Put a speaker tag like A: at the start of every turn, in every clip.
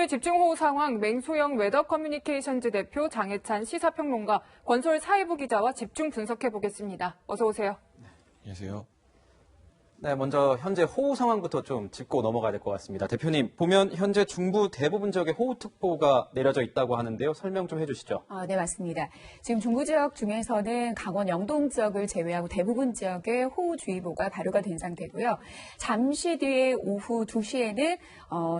A: 오늘 집중호우 상황 맹소영 웨더커뮤니케이션즈 대표 장혜찬 시사평론가 건설 사회부 기자와 집중 분석해 보겠습니다. 어서 오세요.
B: 네, 안녕하세요. 네, 먼저 현재 호우 상황부터 좀 짚고 넘어가야 될 것 같습니다. 대표님, 보면 현재 중부 대부분 지역에 호우특보가 내려져 있다고 하는데요. 설명 좀 해주시죠.
C: 네, 맞습니다. 지금 중부 지역 중에서는 강원 영동 지역을 제외하고 대부분 지역에 호우주의보가 발효가 된 상태고요. 잠시 뒤에 오후 2시에는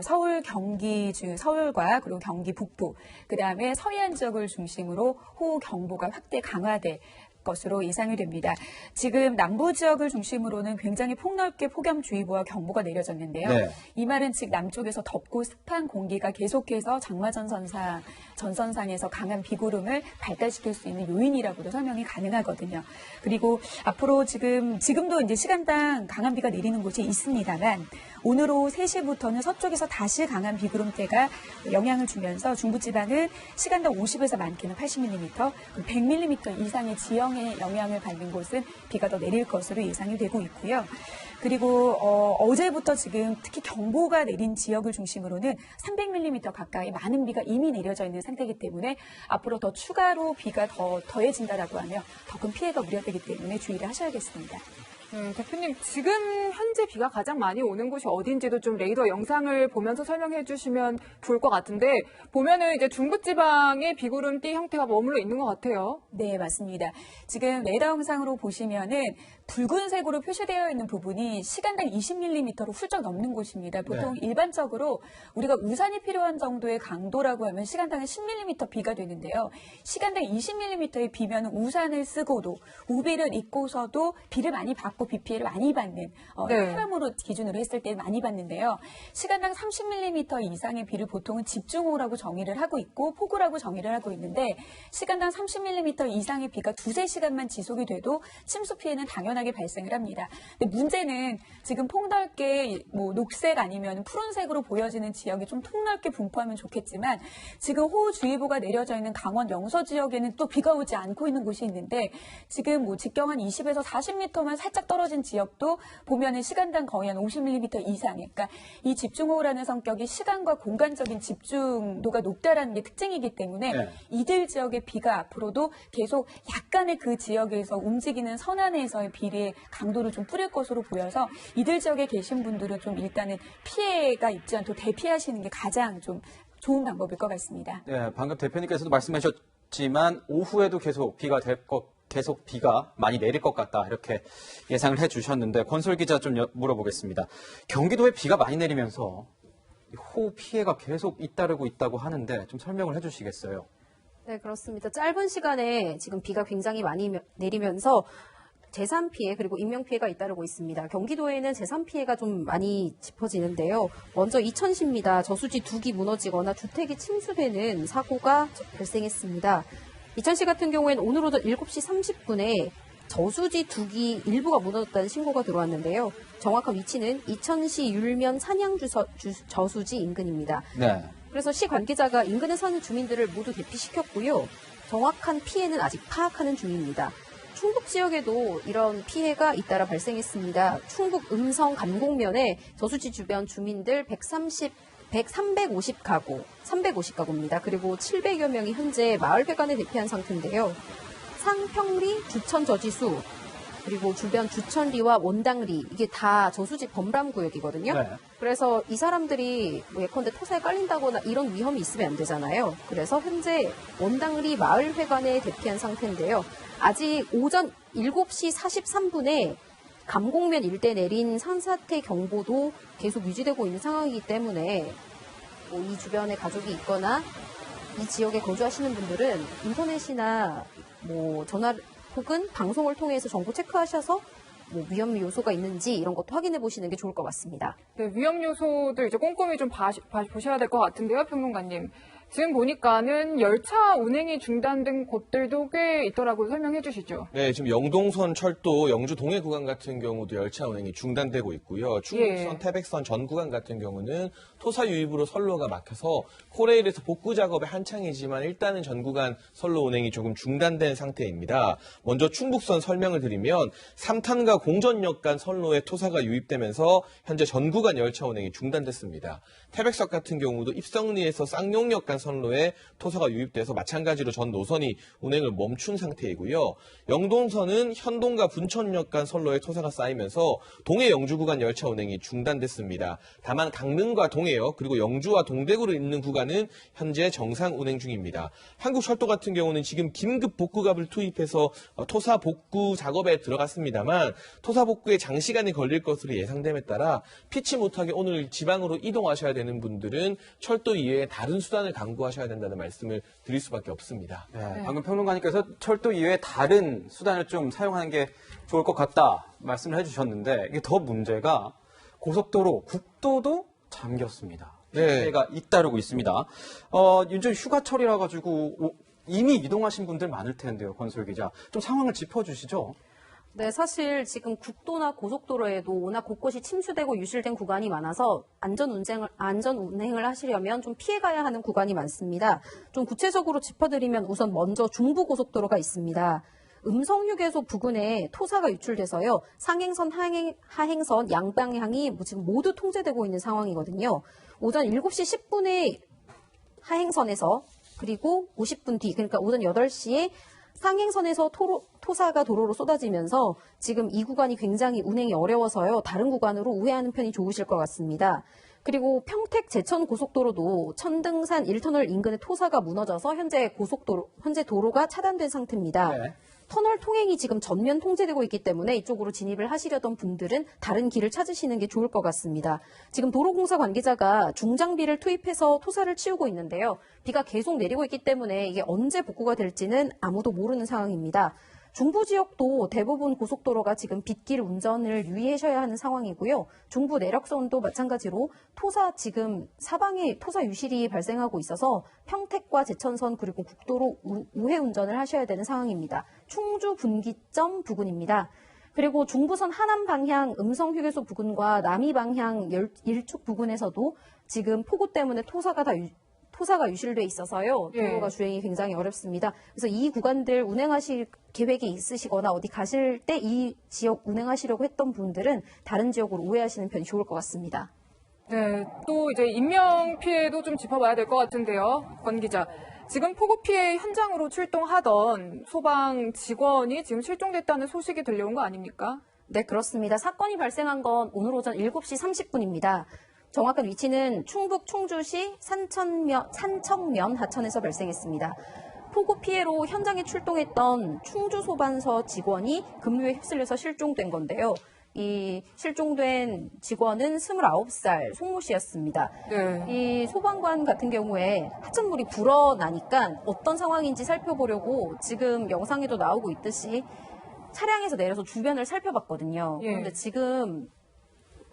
C: 서울, 경기 서울과 그리고 경기 북부, 그다음에 서해안 지역을 중심으로 호우경보가 확대 강화될 것으로 예상이 됩니다. 지금 남부 지역을 중심으로는 굉장히 폭넓게 폭염주의보와 경보가 내려졌는데요. 네. 이 말은 즉 남쪽에서 덥고 습한 공기가 계속해서 전선상에서 강한 비구름을 발달시킬 수 있는 요인이라고도 설명이 가능하거든요. 그리고 앞으로 지금도 이제 시간당 강한 비가 내리는 곳이 있습니다만 오늘 오후 3시부터는 서쪽에서 다시 강한 비구름대가 영향을 주면서 중부지방은 시간당 50에서 많게는 80mm, 100mm 이상의 지형에 영향을 받는 곳은 비가 더 내릴 것으로 예상이 되고 있고요. 그리고 어제부터 지금 특히 경보가 내린 지역을 중심으로는 300mm 가까이 많은 비가 이미 내려져 있는 상태이기 때문에 앞으로 더 추가로 비가 더해진다라고 하면 더 큰 피해가 우려되기 때문에 주의를 하셔야겠습니다.
A: 대표님, 지금 현재 비가 가장 많이 오는 곳이 어딘지도 좀 레이더 영상을 보면서 설명해 주시면 좋을 것 같은데, 보면은 이제 중부지방의 비구름띠 형태가 머물러 있는 것 같아요.
C: 네, 맞습니다. 지금 레이더 영상으로 보시면은 붉은색으로 표시되어 있는 부분이 시간당 20mm로 훌쩍 넘는 곳입니다. 보통 일반적으로 우리가 우산이 필요한 정도의 강도라고 하면 시간당에 10mm 비가 되는데요. 시간당 20mm의 비면 우산을 쓰고도 우비를 입고서도 비를 많이 받고 비 피해를 많이 받는 사람으로 기준으로 했을 때 많이 받는데요. 시간당 30mm 이상의 비를 보통은 집중호우라고 정의를 하고 있고 폭우라고 정의를 하고 있는데 시간당 30mm 이상의 비가 2-3시간만 지속이 돼도 침수 피해는 당연하게 발생을 합니다. 근데 문제는 지금 폭넓게 녹색 아니면 푸른색으로 보여지는 지역이 좀 폭넓게 분포하면 좋겠지만 지금 호우주의보가 내려져 있는 강원 영서 지역에는 또 비가 오지 않고 있는 곳이 있는데 지금 직경 한 20에서 40m만 살짝 떨어진 지역도 보면은 시간당 거의 한 50mm 이상에, 그러니까 이 집중호우라는 성격이 시간과 공간적인 집중도가 높다라는 게 특징이기 때문에 이들 지역의 비가 앞으로도 계속 약간의 그 지역에서 움직이는 선안에서의 비의 강도를 좀 뿌릴 것으로 보여서 이들 지역에 계신 분들은 좀 일단은 피해가 있지 않도록 대피하시는 게 가장 좀 좋은 방법일 것 같습니다.
B: 네, 방금 대표님께서도 말씀하셨지만 오후에도 계속 비가 많이 내릴 것 같다 이렇게 예상을 해주셨는데 건설 기자 좀 물어보겠습니다. 경기도에 비가 많이 내리면서 호우 피해가 계속 잇따르고 있다고 하는데 좀 설명을 해주시겠어요?
D: 네, 그렇습니다. 짧은 시간에 지금 비가 굉장히 많이 내리면서 재산 피해 그리고 인명 피해가 잇따르고 있습니다. 경기도에는 재산 피해가 좀 많이 짚어지는데요. 먼저 이천시입니다. 저수지 2기 무너지거나 주택이 침수되는 사고가 발생했습니다. 이천시 같은 경우에는 오늘 오전 7시 30분에 저수지 2기 일부가 무너졌다는 신고가 들어왔는데요. 정확한 위치는 이천시 율면 산양주 저수지 인근입니다. 네. 그래서 시 관계자가 인근에 사는 주민들을 모두 대피시켰고요. 정확한 피해는 아직 파악하는 중입니다. 충북 지역에도 이런 피해가 잇따라 발생했습니다. 충북 음성 감곡면에 저수지 주변 주민들 350가구입니다. 그리고 700여 명이 현재 마을회관에 대피한 상태인데요. 상평리, 주천저지수, 그리고 주변 주천리와 원당리, 이게 다 저수지 범람구역이거든요. 네. 그래서 이 사람들이 예컨대 토사에 깔린다거나 이런 위험이 있으면 안 되잖아요. 그래서 현재 원당리 마을회관에 대피한 상태인데요. 아직 오전 7시 43분에 감곡면 일대 내린 산사태 경보도 계속 유지되고 있는 상황이기 때문에 이 주변에 가족이 있거나 이 지역에 거주하시는 분들은 인터넷이나 전화 혹은 방송을 통해서 정보 체크하셔서 위험 요소가 있는지 이런 것도 확인해 보시는 게 좋을 것 같습니다.
A: 네, 위험 요소들 이제 꼼꼼히 좀 보셔야 될 것 같은데요, 평론가님. 지금 보니까는 열차 운행이 중단된 곳들도 꽤 있더라고요. 설명해 주시죠.
E: 네, 지금 영동선 철도 영주 동해 구간 같은 경우도 열차 운행이 중단되고 있고요. 충북선, 태백선 전 구간 같은 경우는 토사 유입으로 선로가 막혀서 코레일에서 복구 작업에 한창이지만 일단은 전 구간 선로 운행이 조금 중단된 상태입니다. 먼저 충북선 설명을 드리면 3탄과 공전역 간 선로에 토사가 유입되면서 현재 전 구간 열차 운행이 중단됐습니다. 태백석 같은 경우도 입성리에서 쌍용역 간 선로에 토사가 유입돼서 마찬가지로 전 노선이 운행을 멈춘 상태이고요. 영동선은 현동과 분천역 간 선로에 토사가 쌓이면서 동해 영주 구간 열차 운행이 중단됐습니다. 다만 강릉과 동해역 그리고 영주와 동대구를 잇는 구간은 현재 정상 운행 중입니다. 한국철도 같은 경우는 지금 긴급 복구갑을 투입해서 토사 복구 작업에 들어갔습니다만 토사 복구에 장시간이 걸릴 것으로 예상됨에 따라 피치 못하게 오늘 지방으로 이동하셔야 되는 분들은 철도 이외에 다른 수단을 강구하셔야 된다는 말씀을 드릴 수밖에 없습니다.
B: 네, 방금 평론가님께서 철도 이외에 다른 수단을 좀 사용하는 게 좋을 것 같다 말씀을 해주셨는데 이게 더 문제가 고속도로, 국도도 잠겼습니다.
E: 네.
B: 피해가 잇따르고 있습니다. 윤전 휴가철이라 가지고 이미 이동하신 분들 많을 텐데요, 건설 기자. 좀 상황을 짚어주시죠.
D: 네, 사실 지금 국도나 고속도로에도 워낙 곳곳이 침수되고 유실된 구간이 많아서 안전 운행을 하시려면 좀 피해가야 하는 구간이 많습니다. 좀 구체적으로 짚어드리면 우선 먼저 중부고속도로가 있습니다. 음성휴게소 부근에 토사가 유출돼서요. 상행선, 하행선 양방향이 지금 모두 통제되고 있는 상황이거든요. 오전 7시 10분에 하행선에서 그리고 50분 뒤, 그러니까 오전 8시에 상행선에서 토사가 도로로 쏟아지면서 지금 이 구간이 굉장히 운행이 어려워서요. 다른 구간으로 우회하는 편이 좋으실 것 같습니다. 그리고 평택 제천 고속도로도 천등산 1터널 인근의 토사가 무너져서 현재 도로가 차단된 상태입니다.
B: 네.
D: 터널 통행이 지금 전면 통제되고 있기 때문에 이쪽으로 진입을 하시려던 분들은 다른 길을 찾으시는 게 좋을 것 같습니다. 지금 도로공사 관계자가 중장비를 투입해서 토사를 치우고 있는데요. 비가 계속 내리고 있기 때문에 이게 언제 복구가 될지는 아무도 모르는 상황입니다. 중부 지역도 대부분 고속도로가 지금 빗길 운전을 유의하셔야 하는 상황이고요. 중부 내력선도 마찬가지로 지금 사방에 토사 유실이 발생하고 있어서 평택과 제천선 그리고 국도로 우회 운전을 하셔야 되는 상황입니다. 충주 분기점 부근입니다. 그리고 중부선 하남 방향 음성휴게소 부근과 남이 방향 일축 부근에서도 지금 폭우 때문에 토사가 유실돼 있어서요. 도로가 주행이 굉장히 어렵습니다. 그래서 이 구간들 운행하실 계획이 있으시거나 어디 가실 때 이 지역 운행하시려고 했던 분들은 다른 지역으로 우회하시는 편이 좋을 것 같습니다.
A: 네, 또 이제 인명 피해도 좀 짚어봐야 될 것 같은데요, 권 기자. 지금 폭우 피해 현장으로 출동하던 소방 직원이 지금 실종됐다는 소식이 들려온 거 아닙니까?
D: 네, 그렇습니다. 사건이 발생한 건 오늘 오전 7시 30분입니다. 정확한 위치는 충북 충주시 산청면 하천에서 발생했습니다. 폭우 피해로 현장에 출동했던 충주소방서 직원이 급류에 휩쓸려서 실종된 건데요. 이 실종된 직원은 29살 송모 씨였습니다.
A: 네.
D: 이 소방관 같은 경우에 하천물이 불어나니까 어떤 상황인지 살펴보려고 지금 영상에도 나오고 있듯이 차량에서 내려서 주변을 살펴봤거든요. 그런데 지금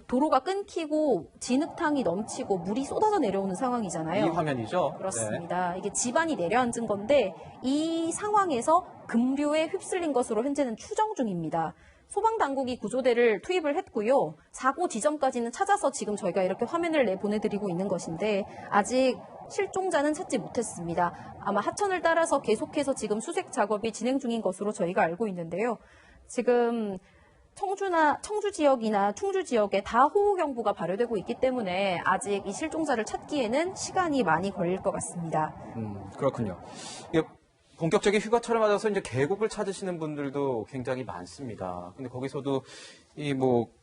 D: 도로가 끊기고 진흙탕이 넘치고 물이 쏟아져 내려오는 상황이잖아요.
B: 이 화면이죠.
D: 그렇습니다. 이게 지반이 내려앉은 건데 이 상황에서 급류에 휩쓸린 것으로 현재는 추정 중입니다. 소방당국이 구조대를 투입을 했고요. 사고 지점까지는 찾아서 지금 저희가 이렇게 화면을 내보내드리고 있는 것인데 아직 실종자는 찾지 못했습니다. 아마 하천을 따라서 계속해서 지금 수색 작업이 진행 중인 것으로 저희가 알고 있는데요. 지금 청주 지역이나 충주 지역에 다 호우경보가 발효되고 있기 때문에 아직 이 실종자를 찾기에는 시간이 많이 걸릴 것 같습니다.
B: 그렇군요. 이게 본격적인 휴가철을 맞아서 이제 계곡을 찾으시는 분들도 굉장히 많습니다. 근데 거기서도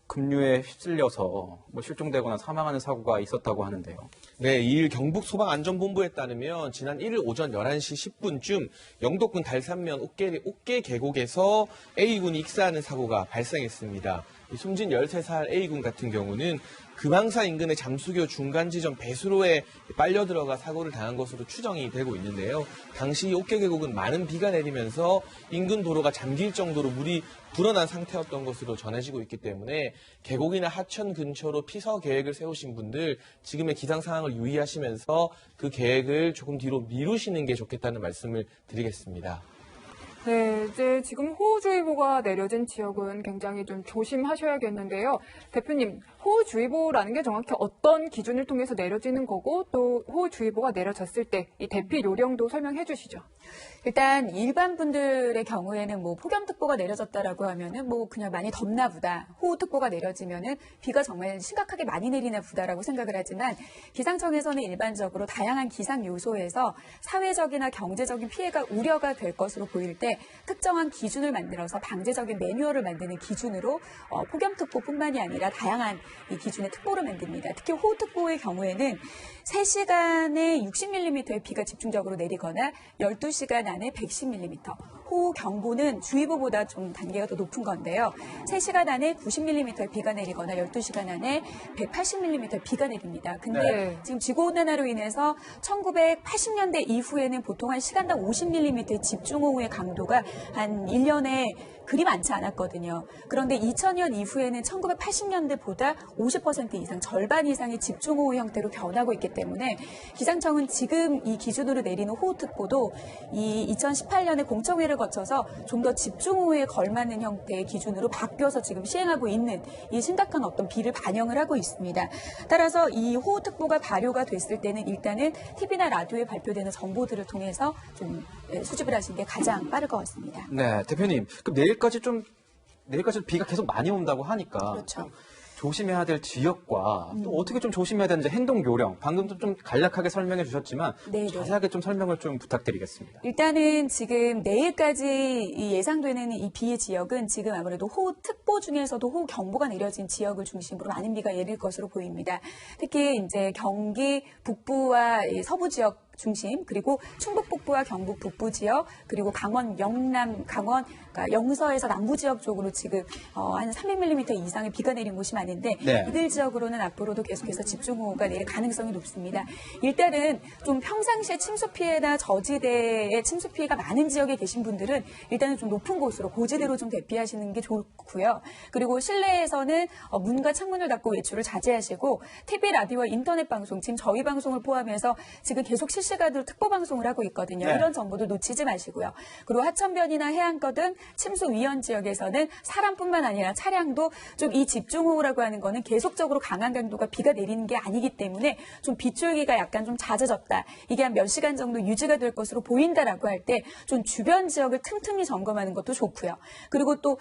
B: 급류에 휩쓸려서 실종되거나 사망하는 사고가 있었다고 하는데요.
E: 네, 2일 경북소방안전본부에 따르면 지난 1일 오전 11시 10분쯤 영도군 달산면 옥계 계곡에서 A군이 익사하는 사고가 발생했습니다. 숨진 13살 A군 같은 경우는 금항사 인근의 잠수교 중간 지점 배수로에 빨려 들어가 사고를 당한 것으로 추정이 되고 있는데요. 당시 옥계 계곡은 많은 비가 내리면서 인근 도로가 잠길 정도로 물이 불어난 상태였던 것으로 전해지고 있기 때문에 계곡이나 하천 근처로 피서 계획을 세우신 분들 지금의 기상 상황을 유의하시면서 그 계획을 조금 뒤로 미루시는 게 좋겠다는 말씀을 드리겠습니다.
A: 네, 이제 지금 호우주의보가 내려진 지역은 굉장히 좀 조심하셔야겠는데요. 대표님, 호우주의보라는 게 정확히 어떤 기준을 통해서 내려지는 거고 또 호우주의보가 내려졌을 때 이 대피 요령도 설명해 주시죠.
C: 일단 일반 분들의 경우에는 뭐 폭염특보가 내려졌다라고 하면은 뭐 그냥 많이 덥나 보다. 호우특보가 내려지면은 비가 정말 심각하게 많이 내리나 보다라고 생각을 하지만 기상청에서는 일반적으로 다양한 기상 요소에서 사회적이나 경제적인 피해가 우려가 될 것으로 보일 때 특정한 기준을 만들어서 방제적인 매뉴얼을 만드는 기준으로 폭염특보뿐만이 아니라 다양한 이 기준의 특보를 만듭니다. 특히 호우특보의 경우에는 3시간에 60mm의 비가 집중적으로 내리거나 12시간 안에 110mm, 호우경보는 주의보보다 좀 단계가 더 높은 건데요. 3시간 안에 90mm의 비가 내리거나 12시간 안에 180mm의 비가 내립니다. 근데
A: 네.
C: 지금 지구온난화로 인해서 1980년대 이후에는 보통 한 시간당 50mm의 집중호우의 강도가 한 1년에 그리 많지 않았거든요. 그런데 2000년 이후에는 1980년대보다 50% 이상, 절반 이상의 집중호우 형태로 변하고 있기 때문에 기상청은 지금 이 기준으로 내리는 호우특보도 이 2018년에 공청회를 거쳐서 좀 더 집중호우에 걸맞는 형태의 기준으로 바뀌어서 지금 시행하고 있는 이 심각한 어떤 비를 반영을 하고 있습니다. 따라서 이 호우특보가 발효가 됐을 때는 일단은 TV나 라디오에 발표되는 정보들을 통해서 좀 수집을 하시는 게 가장 빠를 것 같습니다.
B: 네, 대표님. 그럼 내일까지 비가 계속 많이 온다고 하니까
C: 그렇죠.
B: 조심해야 될 지역과 또 어떻게 좀 조심해야 되는지 행동 요령, 방금도 좀 간략하게 설명해 주셨지만
C: 네, 네.
B: 자세하게 좀 설명을 좀 부탁드리겠습니다.
C: 일단은 지금 내일까지 이 예상되는 이 비의 지역은 지금 아무래도 호우특보 중에서도 호우경보가 내려진 지역을 중심으로 많은 비가 내릴 것으로 보입니다. 특히 이제 경기 북부와 이 서부 지역 중심, 그리고 충북 북부와 경북 북부 지역, 그리고 강원 영남, 강원, 그러니까 영서에서 남부 지역 쪽으로 지금 한 300mm 이상의 비가 내린 곳이 많은데
B: 네.
C: 이들 지역으로는 앞으로도 계속해서 집중호우가 내릴 가능성이 높습니다. 일단은 좀 평상시에 침수 피해나 저지대에 침수 피해가 많은 지역에 계신 분들은 일단은 좀 높은 곳으로 고지대로 좀 대피하시는 게 좋고요. 그리고 실내에서는 문과 창문을 닫고 외출을 자제하시고 TV, 라디오와 인터넷 방송, 지금 저희 방송을 포함해서 지금 계속 실시간으로 특보 방송을 하고 있거든요.
B: 네.
C: 이런 정보도 놓치지 마시고요. 그리고 하천변이나 해안가 등 침수 위험 지역에서는 사람뿐만 아니라 차량도 좀 이 집중호우라고 하는 거는 계속적으로 강한 강도가 비가 내리는 게 아니기 때문에 좀 빗줄기가 약간 좀 잦아졌다. 이게 한 몇 시간 정도 유지가 될 것으로 보인다라고 할 때 좀 주변 지역을 틈틈이 점검하는 것도 좋고요. 그리고 또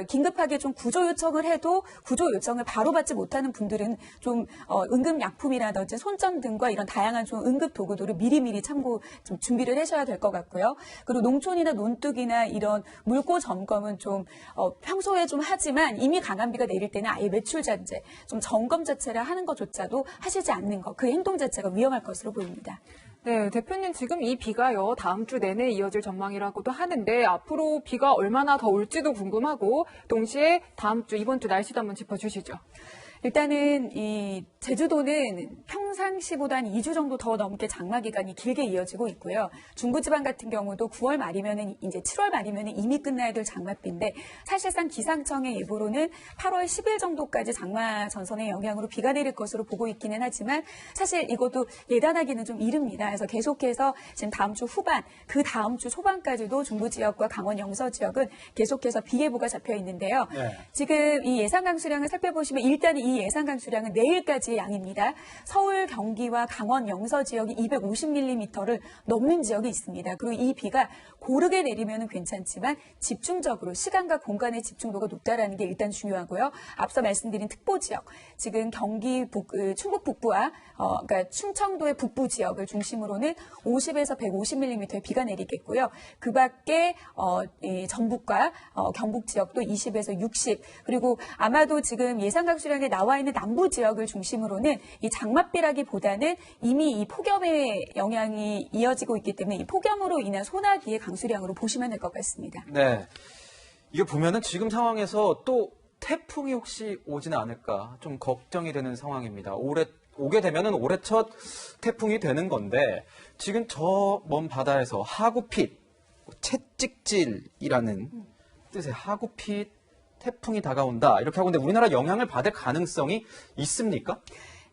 C: 긴급하게 좀 구조 요청을 해도 구조 요청을 바로 받지 못하는 분들은 좀 응급약품이라든지 손전등과 이런 다양한 좀 응급 도구들을 미리미리 참고 좀 준비를 하셔야 될 것 같고요. 그리고 농촌이나 논둑이나 이런 물고 점검은 좀 평소에 좀 하지만 이미 강한 비가 내릴 때는 아예 매출 자체, 좀 점검 자체를 하는 것조차도 하시지 않는 것, 그 행동 자체가 위험할 것으로 보입니다.
A: 네, 대표님 지금 이 비가요 다음 주 내내 이어질 전망이라고도 하는데 앞으로 비가 얼마나 더 올지도 궁금하고 동시에 다음 주 이번 주 날씨도 한번 짚어주시죠.
C: 일단은 이 제주도는 평상시보다 한 2주 정도 더 넘게 장마 기간이 길게 이어지고 있고요. 중부지방 같은 경우도 9월 말이면은 이제 7월 말이면은 이미 끝나야 될 장마비인데 사실상 기상청의 예보로는 8월 10일 정도까지 장마 전선의 영향으로 비가 내릴 것으로 보고 있기는 하지만 사실 이것도 예단하기는 좀 이릅니다. 그래서 계속해서 지금 다음 주 후반, 그 다음 주 초반까지도 중부 지역과 강원 영서 지역은 계속해서 비 예보가 잡혀 있는데요.
B: 네.
C: 지금 이 예상 강수량을 살펴보시면 일단 이 예상 강수량은 내일까지의 양입니다. 서울, 경기와 강원, 영서 지역이 250mm를 넘는 지역이 있습니다. 그리고 이 비가 고르게 내리면 괜찮지만 집중적으로 시간과 공간의 집중도가 높다라는 게 일단 중요하고요. 앞서 말씀드린 특보 지역, 지금 경기 충북 북부와 그러니까 충청도의 북부 지역을 중심으로는 50에서 150mm의 비가 내리겠고요. 그 밖에 이 전북과 경북 지역도 20에서 60, 그리고 아마도 지금 예상 강수량에 나와 있는 남부 지역을 중심으로는 이 장맛비라기보다는 이미 이 폭염의 영향이 이어지고 있기 때문에 이 폭염으로 인한 소나기의 강수량으로 보시면 될 것 같습니다.
B: 네. 이거 보면은 지금 상황에서 또 태풍이 혹시 오지는 않을까 좀 걱정이 되는 상황입니다. 오게 되면은 올해 첫 태풍이 되는 건데 지금 저 먼 바다에서 하구핏, 채찍질이라는 뜻의 하구핏 태풍이 다가온다 이렇게 하고 있는데 우리나라 영향을 받을 가능성이 있습니까?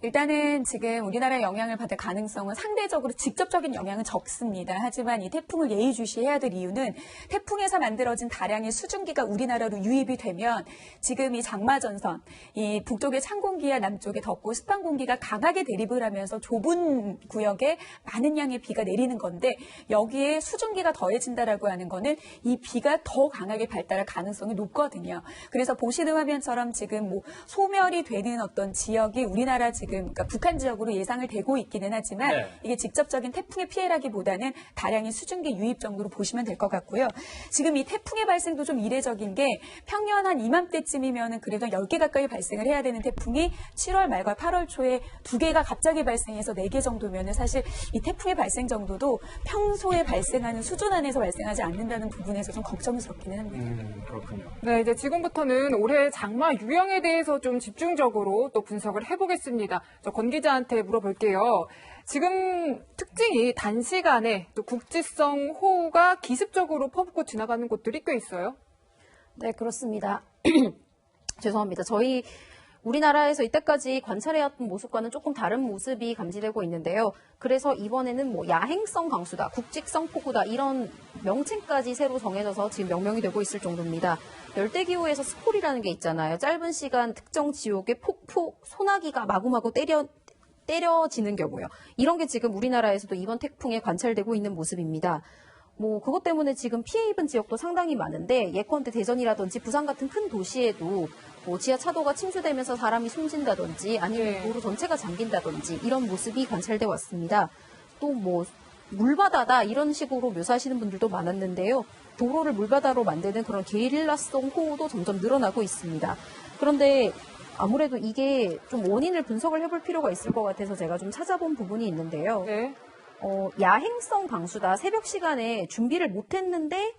C: 일단은 지금 우리나라에 영향을 받을 가능성은 상대적으로 직접적인 영향은 적습니다. 하지만 이 태풍을 예의주시해야 될 이유는 태풍에서 만들어진 다량의 수증기가 우리나라로 유입이 되면 지금 이 장마전선, 이 북쪽의 찬 공기와 남쪽의 덥고 습한 공기가 강하게 대립을 하면서 좁은 구역에 많은 양의 비가 내리는 건데 여기에 수증기가 더해진다라고 하는 거는 이 비가 더 강하게 발달할 가능성이 높거든요. 그래서 보시는 화면처럼 지금 뭐 소멸이 되는 어떤 지역이 우리나라 지금 그러니까 북한 지역으로 예상을 되고 있기는 하지만
B: 네.
C: 이게 직접적인 태풍의 피해라기보다는 다량의 수증기 유입 정도로 보시면 될 것 같고요. 지금 이 태풍의 발생도 좀 이례적인 게 평년 한 이맘때쯤이면은 그래도 10개 가까이 발생을 해야 되는 태풍이 7월 말과 8월 초에 2개가 갑자기 발생해서 4개 정도면은 사실 이 태풍의 발생 정도도 평소에 발생하는 수준 안에서 발생하지 않는다는 부분에서 좀 걱정스럽기는 합니다.
B: 그렇군요.
A: 네, 이제 지금부터는 올해 장마 유형에 대해서 좀 집중적으로 또 분석을 해보겠습니다. 저 권 기자한테 물어볼게요. 지금 특징이 단시간에 또 국지성 호우가 기습적으로 퍼붓고 지나가는 곳들이 꽤 있어요.
D: 네, 그렇습니다. 죄송합니다. 저희 우리나라에서 이때까지 관찰해왔던 모습과는 조금 다른 모습이 감지되고 있는데요. 그래서 이번에는 뭐 야행성 강수다, 국직성 폭우다 이런 명칭까지 새로 정해져서 지금 명명이 되고 있을 정도입니다. 열대기후에서 스콜이라는 게 있잖아요. 짧은 시간 특정 지역에 폭풍, 소나기가 마구마구 때려지는 경우요. 이런 게 지금 우리나라에서도 이번 태풍에 관찰되고 있는 모습입니다. 뭐 그것 때문에 지금 피해 입은 지역도 상당히 많은데 예컨대 대전이라든지 부산 같은 큰 도시에도 뭐 지하 차도가 침수되면서 사람이 숨진다든지 아니면 도로 전체가 잠긴다든지 이런 모습이 관찰돼 왔습니다. 또 뭐 물바다다 이런 식으로 묘사하시는 분들도 많았는데요. 도로를 물바다로 만드는 그런 게릴라성 호우도 점점 늘어나고 있습니다. 그런데 아무래도 이게 좀 원인을 분석을 해볼 필요가 있을 것 같아서 제가 좀 찾아본 부분이 있는데요.
A: 네.
D: 야행성 강수다. 새벽 시간에 준비를 못했는데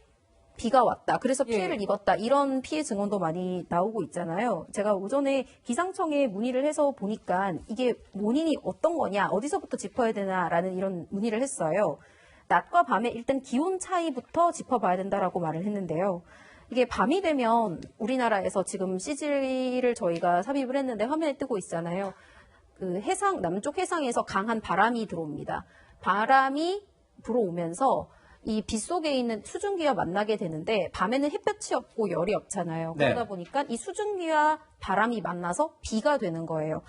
D: 비가 왔다. 그래서 피해를 입었다. 이런 피해 증언도 많이 나오고 있잖아요. 제가 오전에 기상청에 문의를 해서 보니까 이게 원인이 어떤 거냐, 어디서부터 짚어야 되나라는 이런 문의를 했어요. 낮과 밤에 일단 기온 차이부터 짚어봐야 된다라고 말을 했는데요. 이게 밤이 되면 우리나라에서 지금 CG를 저희가 삽입을 했는데 화면에 뜨고 있잖아요. 그 해상, 남쪽 해상에서 강한 바람이 들어옵니다. 바람이 불어오면서 이 빗속에 있는 수증기와 만나게 되는데 밤에는 햇볕이 없고 열이 없잖아요.
B: 네.
D: 그러다 보니까 이 수증기와 바람이 만나서 비가 되는 거예요.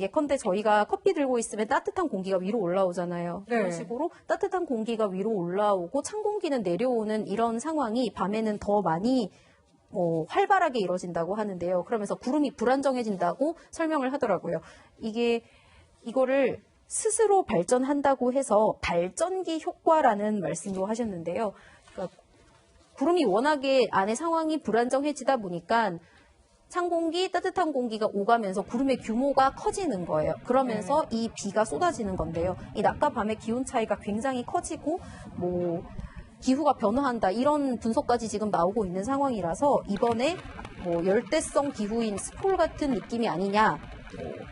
D: 예컨대 저희가 커피 들고 있으면 따뜻한 공기가 위로 올라오잖아요.
A: 네.
D: 그런 식으로 따뜻한 공기가 위로 올라오고 찬 공기는 내려오는 이런 상황이 밤에는 더 많이 활발하게 이루어진다고 하는데요. 그러면서 구름이 불안정해진다고 설명을 하더라고요. 이거를 스스로 발전한다고 해서 발전기 효과라는 말씀도 하셨는데요. 그러니까 구름이 워낙에 안에 상황이 불안정해지다 보니까 찬 공기, 따뜻한 공기가 오가면서 구름의 규모가 커지는 거예요. 그러면서 이 비가 쏟아지는 건데요. 이 낮과 밤의 기온 차이가 굉장히 커지고 기후가 변화한다 이런 분석까지 지금 나오고 있는 상황이라서 이번에 열대성 기후인 스콜 같은 느낌이 아니냐,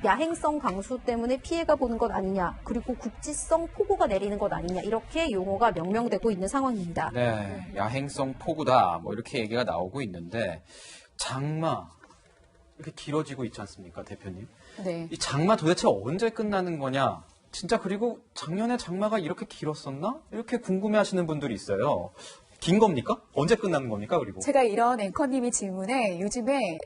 D: 야행성 강수 때문에 피해가 보는 것 아니냐, 그리고 국지성 폭우가 내리는 것 아니냐 이렇게 용어가 명명되고 있는 상황입니다.
B: 네, 야행성 폭우다 뭐 이렇게 얘기가 나오고 있는데 장마 이렇게 길어지고 있지 않습니까, 대표님?
C: 네.
B: 이 장마 도대체 언제 끝나는 거냐? 진짜 그리고 작년에 장마가 이렇게 길었었나? 이렇게 궁금해하시는 분들이 있어요. 긴 겁니까? 언제 끝나는 겁니까? 그리고
C: 제가 이런 앵커님의 질문에 요즘에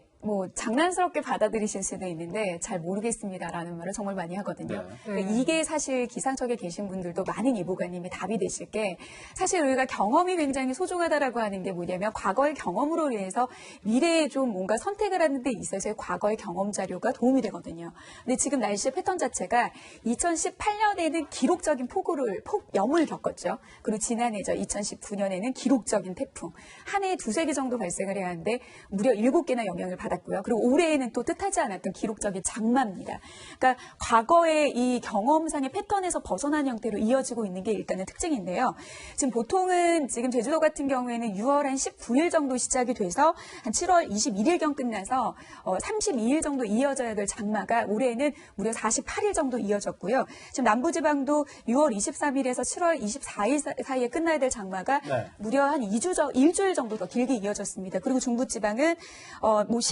C: 장난스럽게 받아들이실 수도 있는데 잘 모르겠습니다라는 말을 정말 많이 하거든요.
B: 네.
C: 그러니까 이게 사실 기상청에 계신 분들도 많은 예보관님이 답이 되실 게 사실 우리가 경험이 굉장히 소중하다라고 하는 게 뭐냐면 과거의 경험으로 인해서 미래에 좀 뭔가 선택을 하는 데 있어서의 과거의 경험 자료가 도움이 되거든요. 근데 지금 날씨의 패턴 자체가 2018년에는 기록적인 폭염을 겪었죠. 그리고 지난해죠. 2019년에는 기록적인 태풍. 한 해에 2-3개 정도 발생을 해야 하는데 무려 7개나 영향을 받았고요. 그리고 올해에는 또 뜻하지 않았던 기록적인 장마입니다. 그러니까 과거의 이 경험상의 패턴에서 벗어난 형태로 이어지고 있는 게 일단은 특징인데요. 지금 보통은 지금 제주도 같은 경우에는 6월 한 19일 정도 시작이 돼서 한 7월 21일경 끝나서 32일 정도 이어져야 될 장마가 올해는 무려 48일 정도 이어졌고요. 지금 남부지방도 6월 23일에서 7월 24일 사이에 끝나야 될 장마가 무려 한 일주일 정도 더 길게 이어졌습니다. 그리고 중부지방은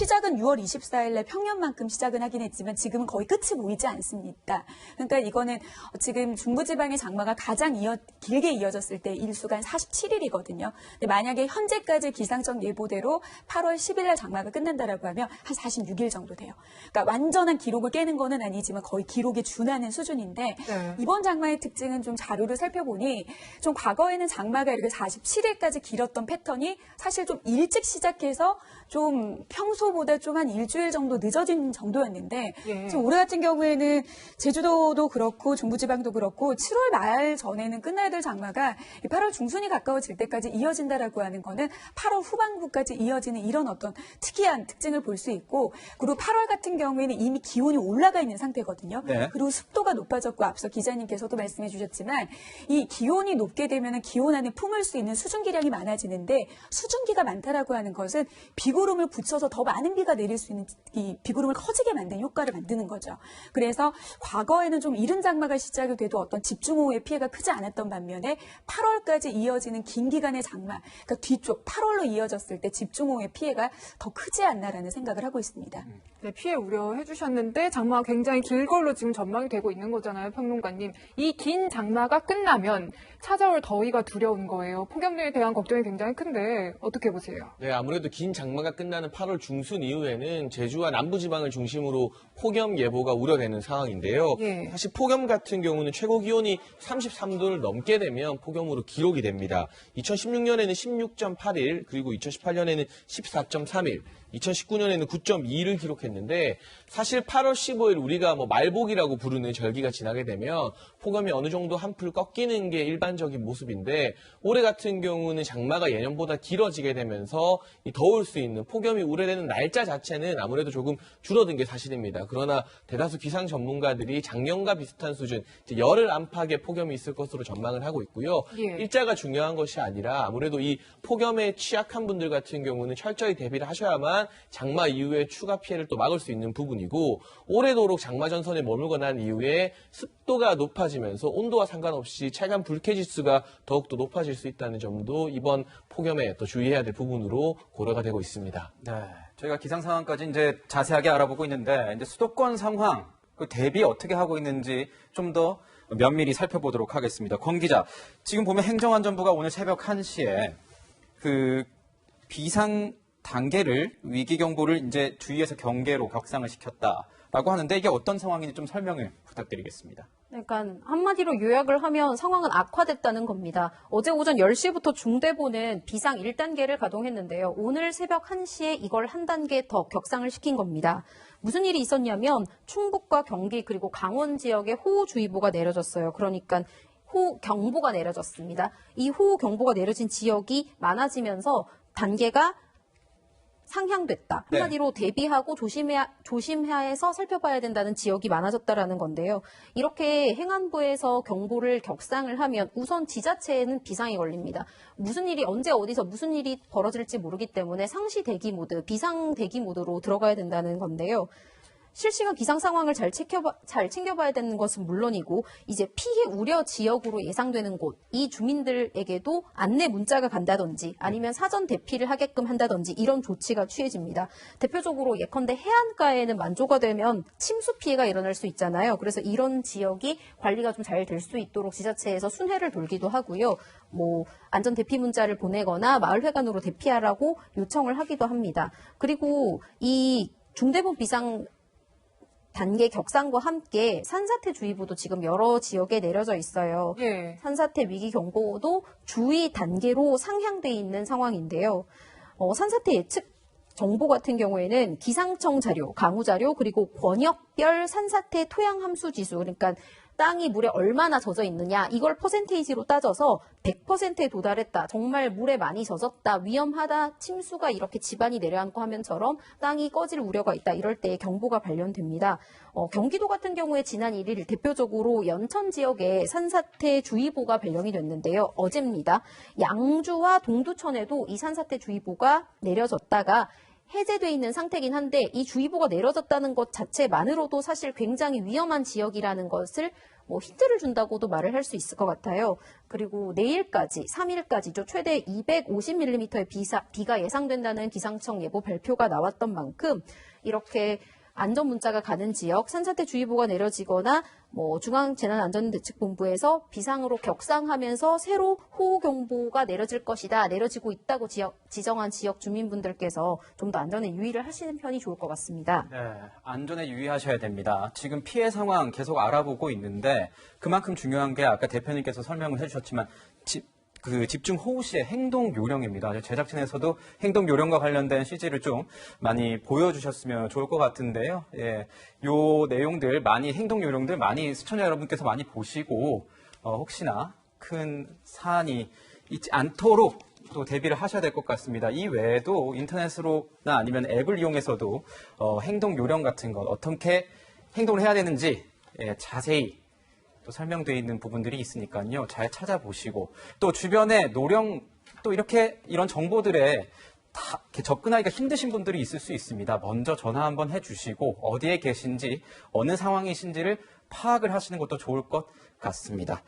C: 시작은 6월 24일에 평년만큼 시작은 하긴 했지만 지금은 거의 끝이 보이지 않습니다. 그러니까 이거는 지금 중부지방의 장마가 가장 길게 이어졌을 때 일수가 한 47일이거든요. 근데 만약에 현재까지 기상청 예보대로 8월 10일날 장마가 끝난다라고 하면 한 46일 정도 돼요. 그러니까 완전한 기록을 깨는 거는 아니지만 거의 기록에 준하는 수준인데
A: 네.
C: 이번 장마의 특징은 좀 자료를 살펴보니 좀 과거에는 장마가 이렇게 47일까지 길었던 패턴이 사실 좀 일찍 시작해서 좀 평소보다 좀 한 일주일 정도 늦어진 정도였는데
A: 예.
C: 지금 올해 같은 경우에는 제주도도 그렇고 중부지방도 그렇고 7월 말 전에는 끝나야 될 장마가 8월 중순이 가까워질 때까지 이어진다라고 하는 거는 8월 후반부까지 이어지는 이런 어떤 특이한 특징을 볼 수 있고 그리고 8월 같은 경우에는 이미 기온이 올라가 있는 상태거든요.
B: 네.
C: 그리고 습도가 높아졌고 앞서 기자님께서도 말씀해 주셨지만 이 기온이 높게 되면 기온 안에 품을 수 있는 수증기량이 많아지는데 수증기가 많다라고 하는 것은 비구름을 붙여서 더 많은 비가 내릴 수 있는 이 비구름을 커지게 만드는 효과를 만드는 거죠. 그래서 과거에는 좀 이른 장마가 시작이 돼도 어떤 집중호우의 피해가 크지 않았던 반면에 8월까지 이어지는 긴 기간의 장마, 그러니까 뒤쪽 8월로 이어졌을 때 집중호우의 피해가 더 크지 않나라는 생각을 하고 있습니다.
A: 네, 피해 우려해 주셨는데 장마가 굉장히 길 걸로 지금 전망이 되고 있는 거잖아요, 평론가님. 이 긴 장마가 끝나면 찾아올 더위가 두려운 거예요. 폭염에 대한 걱정이 굉장히 큰데 어떻게 보세요?
E: 네, 아무래도 긴 장마가 끝나는 8월 중순 이후에는 제주와 남부지방을 중심으로 폭염 예보가 우려되는 상황인데요.
A: 예.
E: 사실 폭염 같은 경우는 최고 기온이 33도를 넘게 되면 폭염으로 기록이 됩니다. 2016년에는 16.8일, 그리고 2018년에는 14.3일, 2019년에는 9.2를 기록했는데 사실 8월 15일 우리가 뭐 말복이라고 부르는 절기가 지나게 되면 폭염이 어느 정도 한풀 꺾이는 게 일반적인 모습인데 올해 같은 경우는 장마가 예년보다 길어지게 되면서 이 더울 수 있는 폭염이 우려되는 날짜 자체는 아무래도 조금 줄어든 게 사실입니다. 그러나 대다수 기상 전문가들이 작년과 비슷한 수준, 이제 열흘 안팎의 폭염이 있을 것으로 전망을 하고 있고요.
A: 예.
E: 일자가 중요한 것이 아니라 아무래도 이 폭염에 취약한 분들 같은 경우는 철저히 대비를 하셔야만 장마 이후에 추가 피해를 또 막을 수 있는 부분이고 오래도록 장마 전선에 머물고 난 이후에 습도가 높아지면서 온도와 상관없이 체감 불쾌지수가 더욱더 높아질 수 있다는 점도 이번 폭염에 또 주의해야 될 부분으로 고려가 되고 있습니다.
B: 네, 저희가 기상 상황까지 이제 자세하게 알아보고 있는데 이제 수도권 상황 그 대비 어떻게 하고 있는지 좀 더 면밀히 살펴보도록 하겠습니다. 권 기자, 지금 보면 행정안전부가 오늘 새벽 1시에 그 비상 단계를 위기 경보를 이제 주의에서 경계로 격상을 시켰다라고 하는데 이게 어떤 상황인지 좀 설명을 부탁드리겠습니다.
D: 그러니까 한마디로 요약을 하면 상황은 악화됐다는 겁니다. 어제 오전 10시부터 중대본은 비상 1단계를 가동했는데요. 오늘 새벽 1시에 이걸 한 단계 더 격상을 시킨 겁니다. 무슨 일이 있었냐면 충북과 경기 그리고 강원 지역에 호우주의보가 내려졌어요. 그러니까 호우경보가 내려졌습니다. 이 호우경보가 내려진 지역이 많아지면서 단계가 상향됐다.
B: 네.
D: 한마디로 대비하고 조심해야 해서 살펴봐야 된다는 지역이 많아졌다라는 건데요. 이렇게 행안부에서 경보를 격상을 하면 우선 지자체에는 비상이 걸립니다. 무슨 일이 언제 어디서 무슨 일이 벌어질지 모르기 때문에 상시 대기 모드, 비상 대기 모드로 들어가야 된다는 건데요. 실시간 기상 상황을 잘 챙겨봐야 되는 것은 물론이고 이제 피해 우려 지역으로 예상되는 곳, 이 주민들에게도 안내 문자가 간다든지 아니면 사전 대피를 하게끔 한다든지 이런 조치가 취해집니다. 대표적으로 예컨대 해안가에는 만조가 되면 침수 피해가 일어날 수 있잖아요. 그래서 이런 지역이 관리가 좀 잘 될 수 있도록 지자체에서 순회를 돌기도 하고요. 뭐 안전 대피 문자를 보내거나 마을회관으로 대피하라고 요청을 하기도 합니다. 그리고 이 중대본 비상 단계 격상과 함께 산사태주의보도 지금 여러 지역에 내려져 있어요.
A: 예.
D: 산사태 위기 경보도 주의 단계로 상향돼 있는 상황인데요. 산사태 예측 정보 같은 경우에는 기상청 자료, 강우 자료, 그리고 권역별 산사태 토양 함수 지수, 그러니까 땅이 물에 얼마나 젖어 있느냐 이걸 퍼센테이지로 따져서 100%에 도달했다. 정말 물에 많이 젖었다. 위험하다. 침수가 이렇게 지반이 내려앉고 하면처럼 땅이 꺼질 우려가 있다. 이럴 때 경보가 발령됩니다. 경기도 같은 경우에 지난 1일 대표적으로 연천 지역에 산사태 주의보가 발령이 됐는데요. 어제입니다. 양주와 동두천에도 이 산사태 주의보가 내려졌다가 해제돼 있는 상태긴 한데 이 주의보가 내려졌다는 것 자체만으로도 사실 굉장히 위험한 지역이라는 것을 힌트를 준다고도 말을 할 수 있을 것 같아요. 그리고 내일까지, 3일까지죠. 최대 250mm의 비가 예상된다는 기상청 예보 발표가 나왔던 만큼 이렇게 안전 문자가 가는 지역, 산사태주의보가 내려지거나 중앙재난안전대책본부에서 비상으로 격상하면서 새로 호우경보가 내려질 것이다, 내려지고 있다고 지정한 지역 주민분들께서 좀 더 안전에 유의를 하시는 편이 좋을 것 같습니다.
B: 네, 안전에 유의하셔야 됩니다. 지금 피해 상황 계속 알아보고 있는데 그만큼 중요한 게 아까 대표님께서 설명을 해주셨지만 집중 호우 시의 행동 요령입니다. 제작진에서도 행동 요령과 관련된 CG를 좀 많이 보여주셨으면 좋을 것 같은데요. 예, 요 내용들 행동 요령들 많이 시청자 여러분께서 많이 보시고 혹시나 큰 사안이 있지 않도록 또 대비를 하셔야 될 것 같습니다. 이 외에도 인터넷으로나 아니면 앱을 이용해서도 행동 요령 같은 것 어떻게 행동을 해야 되는지 자세히 또 설명되어 있는 부분들이 있으니까요. 잘 찾아보시고 또 주변에 노령 또 이런 정보들에 다 접근하기가 힘드신 분들이 있을 수 있습니다. 먼저 전화 한번 해주시고 어디에 계신지 어느 상황이신지를 파악을 하시는 것도 좋을 것 같습니다.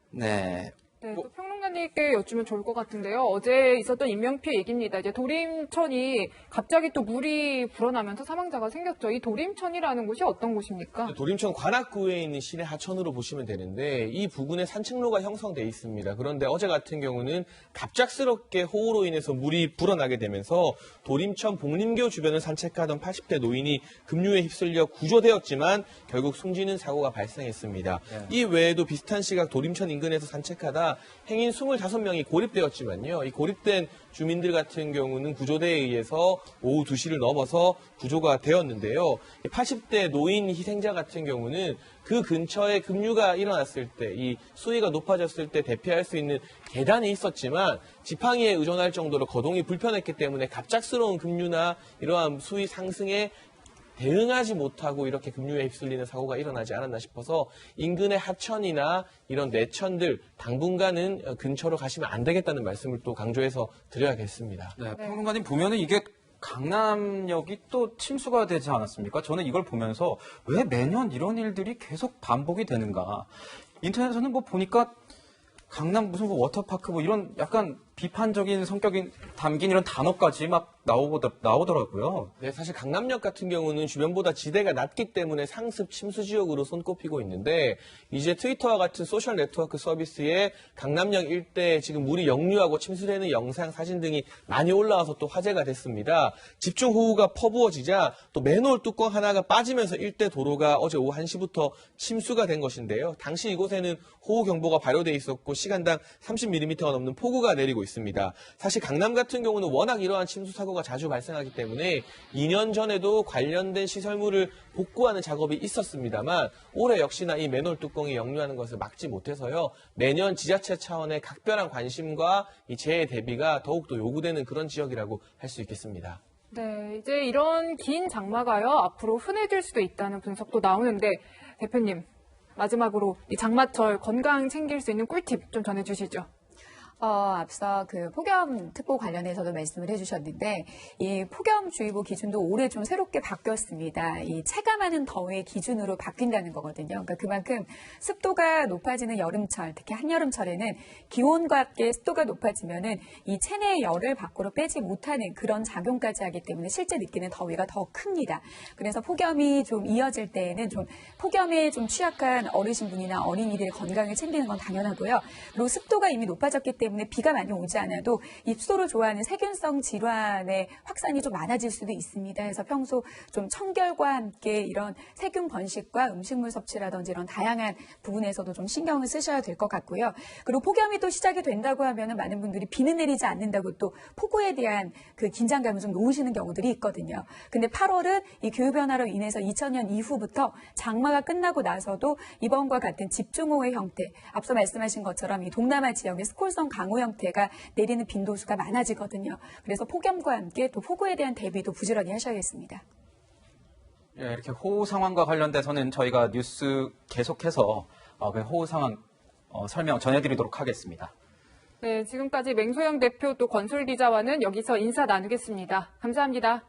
B: 네.
A: 네, 또 평론가님께 여쭈면 좋을 것 같은데요. 어제 있었던 인명피해 얘기입니다. 이제 도림천이 갑자기 또 물이 불어나면서 사망자가 생겼죠. 이 도림천이라는 곳이 어떤 곳입니까?
E: 도림천 관악구에 있는 시내 하천으로 보시면 되는데 이 부근에 산책로가 형성돼 있습니다. 그런데 어제 같은 경우는 갑작스럽게 호우로 인해서 물이 불어나게 되면서 도림천 복림교 주변을 산책하던 80대 노인이 급류에 휩쓸려 구조되었지만 결국 숨지는 사고가 발생했습니다.
B: 네.
E: 이 외에도 비슷한 시각 도림천 인근에서 산책하다 행인 25명이 고립되었지만요. 이 고립된 주민들 같은 경우는 구조대에 의해서 오후 2시를 넘어서 구조가 되었는데요. 80대 노인 희생자 같은 경우는 그 근처에 급류가 일어났을 때, 이 수위가 높아졌을 때 대피할 수 있는 계단이 있었지만 지팡이에 의존할 정도로 거동이 불편했기 때문에 갑작스러운 급류나 이러한 수위 상승에 대응하지 못하고 이렇게 급류에 휩쓸리는 사고가 일어나지 않았나 싶어서 인근의 하천이나 이런 내천들 당분간은 근처로 가시면 안 되겠다는 말씀을 또 강조해서 드려야겠습니다.
B: 네, 평론가님 보면은 이게 강남역이 또 침수가 되지 않았습니까? 저는 이걸 보면서 왜 매년 이런 일들이 계속 반복이 되는가? 인터넷에서는 보니까 강남 무슨 워터파크 이런 약간 비판적인 성격이 담긴 이런 단어까지 막 나오더라고요.
E: 네, 사실 강남역 같은 경우는 주변보다 지대가 낮기 때문에 상습 침수 지역으로 손꼽히고 있는데 이제 트위터와 같은 소셜 네트워크 서비스에 강남역 일대에 지금 물이 역류하고 침수되는 영상, 사진 등이 많이 올라와서 또 화제가 됐습니다. 집중호우가 퍼부어지자 또 맨홀 뚜껑 하나가 빠지면서 일대 도로가 어제 오후 1시부터 침수가 된 것인데요. 당시 이곳에는 호우경보가 발효돼 있었고 시간당 30mm가 넘는 폭우가 내리고 있습니다. 사실 강남 같은 경우는 워낙 이러한 침수 사고가 자주 발생하기 때문에 2년 전에도 관련된 시설물을 복구하는 작업이 있었습니다만 올해 역시나 이 맨홀 뚜껑이 역류하는 것을 막지 못해서요. 매년 지자체 차원의 각별한 관심과 이 재해 대비가 더욱더 요구되는 그런 지역이라고 할 수 있겠습니다.
A: 네, 이제 이런 긴 장마가요, 앞으로 흔해질 수도 있다는 분석도 나오는데, 대표님, 마지막으로 이 장마철 건강 챙길 수 있는 꿀팁 좀 전해주시죠.
C: 앞서 그 폭염특보 관련해서도 말씀을 해주셨는데 이 폭염주의보 기준도 올해 좀 새롭게 바뀌었습니다. 이 체감하는 더위의 기준으로 바뀐다는 거거든요. 그러니까 그만큼 습도가 높아지는 여름철, 특히 한여름철에는 기온과 함께 습도가 높아지면은 이 체내의 열을 밖으로 빼지 못하는 그런 작용까지 하기 때문에 실제 느끼는 더위가 더 큽니다. 그래서 폭염이 좀 이어질 때에는 좀 폭염에 좀 취약한 어르신분이나 어린이들의 건강을 챙기는 건 당연하고요. 그리고 습도가 이미 높아졌기 때문에 비가 많이 오지 않아도 입소를 좋아하는 세균성 질환의 확산이 좀 많아질 수도 있습니다. 그래서 평소 좀 청결과 함께 이런 세균 번식과 음식물 섭취라든지 이런 다양한 부분에서도 좀 신경을 쓰셔야 될 것 같고요. 그리고 폭염이 또 시작이 된다고 하면은 많은 분들이 비는 내리지 않는다고 또 폭우에 대한 그 긴장감을 좀 놓으시는 경우들이 있거든요. 근데 8월은 이 기후변화로 인해서 2000년 이후부터 장마가 끝나고 나서도 이번과 같은 집중호우의 형태, 앞서 말씀하신 것처럼 이 동남아 지역의 스콜성 강우 형태가 내리는 빈도수가 많아지거든요. 그래서 폭염과 함께 또 폭우에 대한 대비도 부지런히 하셔야겠습니다.
B: 예, 이렇게 호우 상황과 관련돼서는 저희가 뉴스 계속해서 그 호우 상황 설명 전해드리도록 하겠습니다.
A: 네, 지금까지 맹소영 대표 또 건설 기자와는 여기서 인사 나누겠습니다. 감사합니다.